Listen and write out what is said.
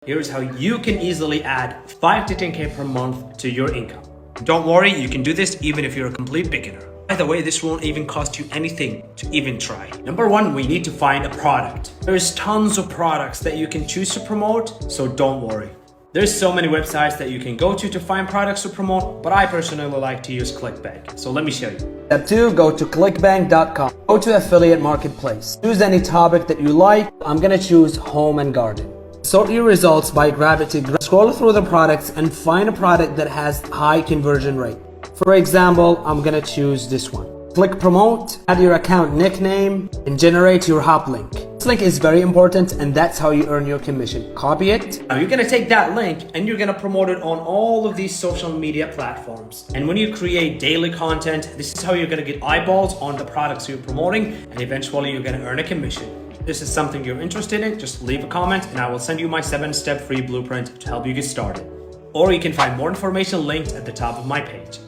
Here's how you can easily add 5 to 10k per month to your income. Don't worry, you can do this even if you're a complete beginner. By the way, this won't even cost you anything to even try. Number one, we need to find a product. There's tons of products that you can choose to promote, so don't worry. There's so many websites that you can go to find products to promote, but I personally like to use ClickBank. So let me show you. Step 2, go to clickbank.com. Go to affiliate marketplace. Choose any topic that you like. I'm gonna choose home and garden. Sort your results by gravity. Scroll through the products and find a product that has high conversion rate. For example, I'm gonna choose this one. Click promote, add your account nickname, and generate your hop link. This link is very important and that's how you earn your commission. Copy it. Now you're gonna take that link and you're gonna promote it on all of these social media platforms. And when you create daily content, this is how you're gonna get eyeballs on the products you're promoting, and eventually you're gonna earn a commission. If this is something you're interested in, just leave a comment and I will send you my 7-step free blueprint to help you get started. Or you can find more information linked at the top of my page.